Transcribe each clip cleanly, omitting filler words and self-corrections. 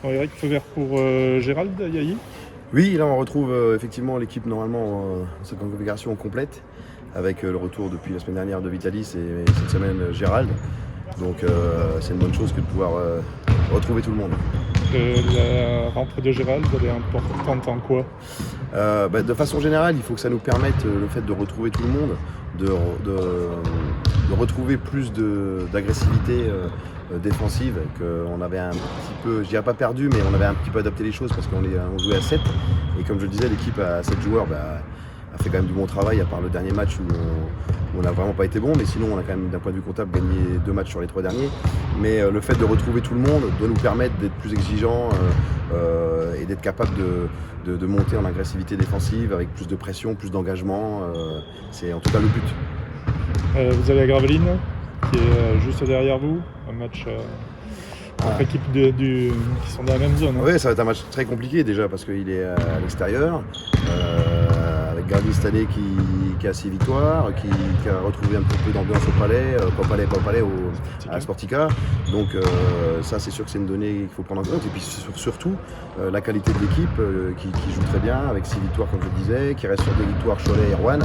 Bon, Eric, feu vert pour Gérald Yahi. Oui, là on retrouve effectivement l'équipe normalement dans cette configuration complète avec le retour depuis la semaine dernière de Vitalis et cette semaine Gérald. Donc c'est une bonne chose que de pouvoir retrouver tout le monde. La rentrée de Gérald, elle est importante en quoi? De façon générale, il faut que ça nous permette le fait de retrouver tout le monde, de retrouver plus d'agressivité défensive, qu'on avait un petit peu, je dirais pas perdu, mais on avait un petit peu adapté les choses parce on jouait à 7. Et comme je le disais, l'équipe à 7 joueurs a fait quand même du bon travail, à part le dernier match où on n'a vraiment pas été bon, mais sinon on a quand même d'un point de vue comptable gagné 2 matchs sur les 3 derniers. Mais le fait de retrouver tout le monde doit nous permettre d'être plus exigeants et d'être capable de monter en agressivité défensive avec plus de pression, plus d'engagement. C'est en tout cas le but. Vous avez la Gravelines qui est juste derrière vous, un match entre équipes qui sont dans la même zone. Hein. Oui, ça va être un match très compliqué déjà parce qu'il est à l'extérieur. Avec Gravelines cette année qui a 6 victoires, qui a retrouvé un petit peu d'ambiance au Palais, à la Sportica. Donc ça c'est sûr que c'est une donnée qu'il faut prendre en compte. Et puis surtout la qualité de l'équipe qui joue très bien avec 6 victoires comme je le disais, qui reste sur 2 victoires Cholet et Rouen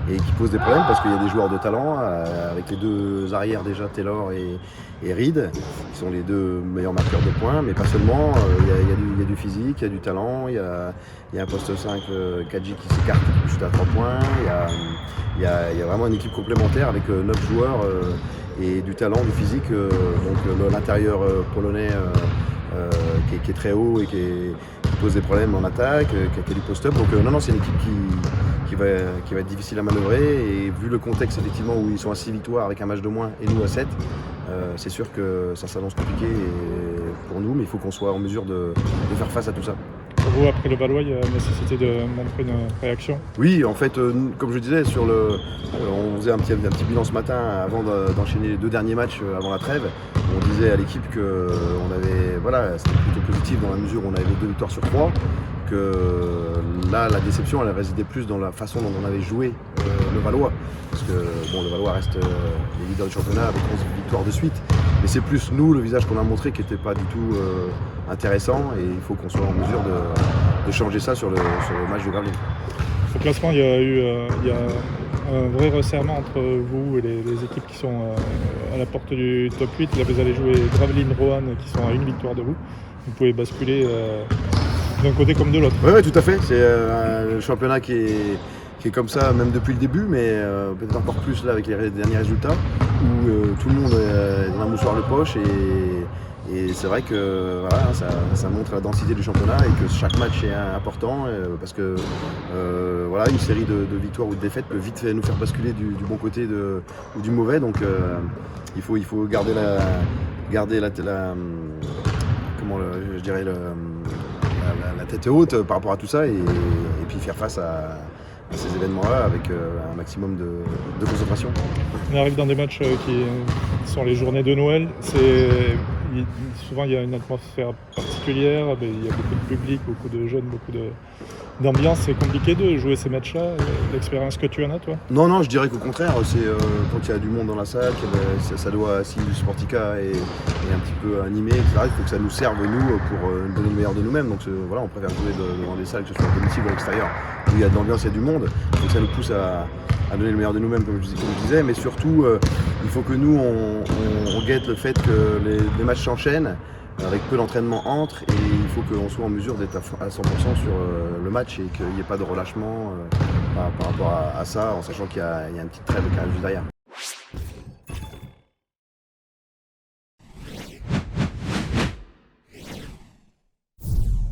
et qui pose des problèmes parce qu'il y a des joueurs de talent avec les 2 arrières déjà, Taylor et Reed, qui sont les 2 meilleurs marqueurs de points, mais pas seulement. Il y a du physique, il y a du talent, il y a un poste 5, Kadji qui s'écarte, qui chute à 3 points. Il y a vraiment une équipe complémentaire avec 9 joueurs et du talent, du physique. Donc l'intérieur polonais qui est très haut et qui pose des problèmes en attaque, qui a du post-up. Donc non, c'est une équipe qui va être difficile à manœuvrer. Et vu le contexte effectivement où ils sont à 6 victoires avec un match de moins et nous à 7, c'est sûr que ça s'annonce compliqué pour nous, mais il faut qu'on soit en mesure de faire face à tout ça. Pour vous, après le Valois, il y a nécessité de montrer une réaction? Oui, en fait, comme je disais, on faisait un petit bilan ce matin avant d'enchaîner les 2 derniers matchs avant la trêve. On disait à l'équipe que c'était plutôt positif dans la mesure où on avait 2 victoires sur 3. Que là, la déception, elle résidait plus dans la façon dont on avait joué le Valois. Parce que le Valois reste les leaders du championnat avec 11 victoires de suite. Mais c'est plus nous, le visage qu'on a montré, qui n'était pas du tout intéressant. Et il faut qu'on soit en mesure de changer ça sur le match de Gravelines. Au classement, il y a un vrai resserrement entre vous et les équipes qui sont à la porte du top 8. Là, vous allez jouer Gravelines, Roanne qui sont à 1 victoire de vous. Vous pouvez basculer d'un côté comme de l'autre. Oui, tout à fait. C'est un championnat qui est comme ça, même depuis le début, mais peut-être encore plus là avec les derniers résultats, où tout le monde est dans la mouchoir de poche. Et c'est vrai que ça montre la densité du championnat et que chaque match est important parce que une série de victoires ou de défaites peut vite nous faire basculer du bon côté ou du mauvais. Donc il faut garder la tête haute par rapport à tout ça et puis faire face à ces événements-là avec un maximum de concentration. On arrive dans des matchs qui sont les journées de Noël. Souvent il y a une atmosphère particulière, il y a beaucoup de public, beaucoup de jeunes, d'ambiance. C'est compliqué de jouer ces matchs-là, l'expérience que tu en as toi? Non, je dirais qu'au contraire, c'est quand il y a du monde dans la salle, ça doit, si le Sportica est un petit peu animé, etc., il faut que ça nous serve nous pour donner le meilleur de nous-mêmes. Donc on préfère jouer devant des salles, que ce soit à domicile ou à l'extérieur, où il y a de l'ambiance, il y a du monde. Donc ça nous pousse à donner le meilleur de nous-mêmes, comme je disais, mais surtout il faut que nous on guette le fait que les matchs s'enchaînent avec peu d'entraînement entre, et il faut qu'on soit en mesure d'être à 100% sur le match et qu'il n'y ait pas de relâchement par rapport à ça, en sachant qu'il y a une petite trêve qui arrive juste derrière.